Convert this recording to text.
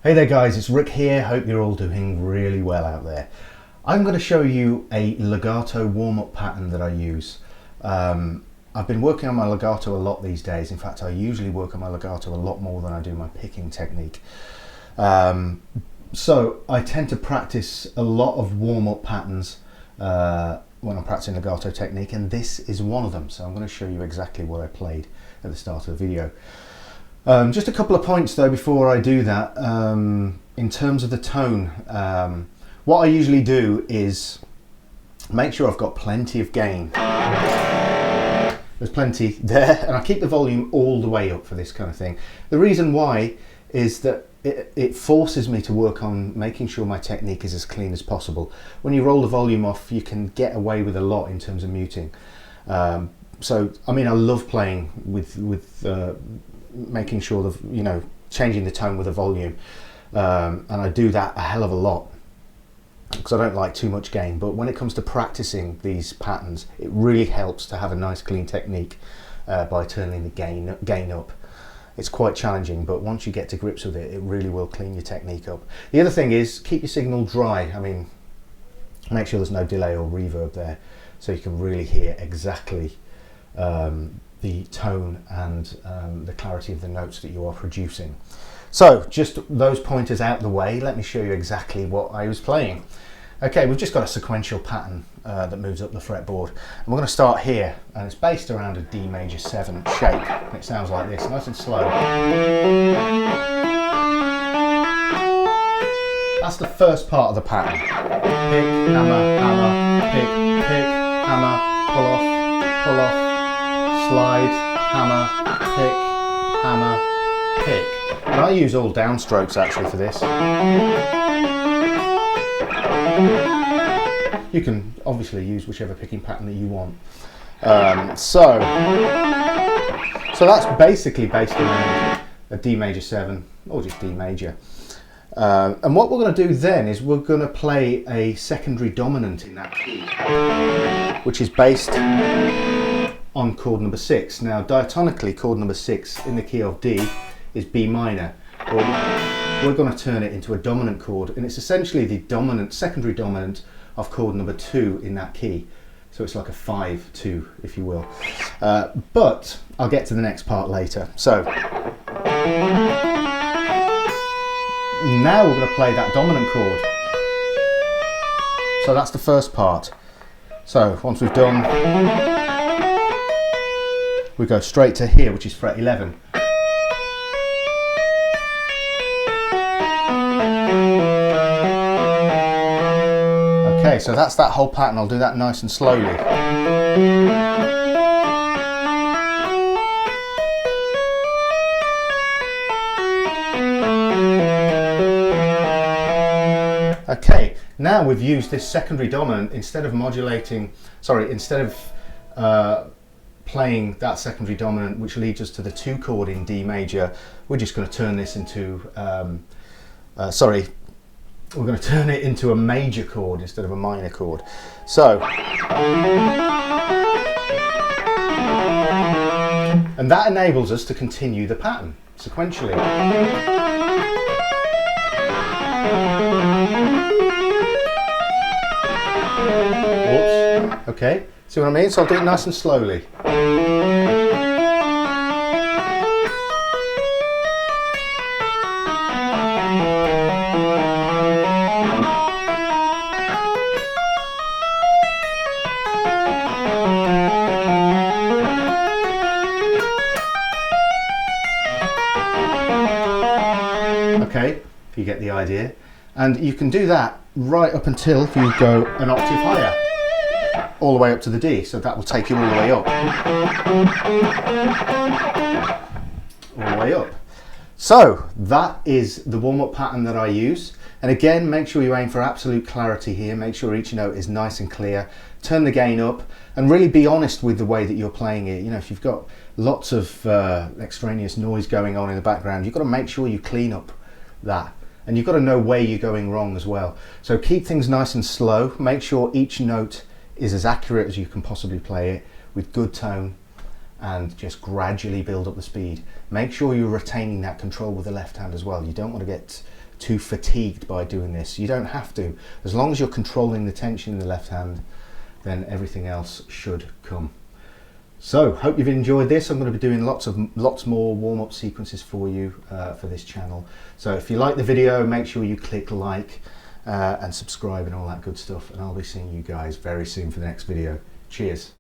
Hey there guys, it's Rick here. Hope you're all doing really well out there. I'm going to show you a legato warm-up pattern that I use. I've been working on my legato a lot these days. In fact, I usually work on my legato a lot more than I do my picking technique. So I tend to practice a lot of warm-up patterns when I'm practicing legato technique, and this is one of them. So I'm going to show you exactly what I played at the start of the video. Just a couple of points though before I do that. In terms of the tone, what I usually do is make sure I've got plenty of gain. There's plenty there, and I keep the volume all the way up for this kind of thing. The reason why is that it forces me to work on making sure my technique is as clean as possible. When you roll the volume off, you can get away with a lot in terms of muting. So I mean, I love playing with making sure that, you know, changing the tone with the volume, and I do that a hell of a lot because I don't like too much gain. But when it comes to practicing these patterns, it really helps to have a nice clean technique by turning the gain up. It's quite challenging, but once you get to grips with it, it really will clean your technique up. The other thing is keep your signal dry. I mean, make sure there's no delay or reverb there, so you can really hear exactly the tone and the clarity of the notes that you are producing. So just those pointers out the way, let me show you exactly what I was playing. Okay, we've just got a sequential pattern that moves up the fretboard, and we're going to start here, and it's based around a D major 7 shape, and it sounds like this, nice and slow. That's the first part of the pattern. Pick, hammer, hammer, pick, pick, hammer, pull off, slide, hammer, pick, hammer, pick. And I use all downstrokes actually for this. You can obviously use whichever picking pattern that you want. So that's basically based on a D major 7 or just D major. And what we're going to do then is we're going to play a secondary dominant in that key, which is based on chord number 6. Now diatonically, chord number 6 in the key of D is B minor. Well, we're going to turn it into a dominant chord, and it's essentially the dominant, secondary dominant of chord number 2 in that key. So it's like a 5-2, if you will. But I'll get to the next part later. So now we're going to play that dominant chord. So that's the first part. So once we've done, we go straight to here, which is fret 11. Okay, so that's that whole pattern. I'll do that nice and slowly. Okay, now we've used this secondary dominant, instead of playing that secondary dominant, which leads us to the 2 chord in D major, we're just going to turn this into, we're going to turn it into a major chord instead of a minor chord. So, and that enables us to continue the pattern sequentially. Whoops. Okay, see what I mean? So I'll do it nice and slowly. Okay, you get the idea. And you can do that right up until you go an octave higher, all the way up to the D. So that will take you all the way up. All the way up. So that is the warm-up pattern that I use. And again, make sure you aim for absolute clarity here. Make sure each note is nice and clear. Turn the gain up and really be honest with the way that you're playing it. You know, if you've got lots of extraneous noise going on in the background, you've got to make sure you clean up that. And you've got to know where you're going wrong as well. So keep things nice and slow. Make sure each note is as accurate as you can possibly play it with good tone, and just gradually build up the speed. Make sure you're retaining that control with the left hand as well. You don't want to get too fatigued by doing this. You don't have to. As long as you're controlling the tension in the left hand, then everything else should come. So, hope you've enjoyed this. I'm going to be doing lots more warm-up sequences for you for this channel. So if you like the video, make sure you click like and subscribe and all that good stuff. And I'll be seeing you guys very soon for the next video. Cheers.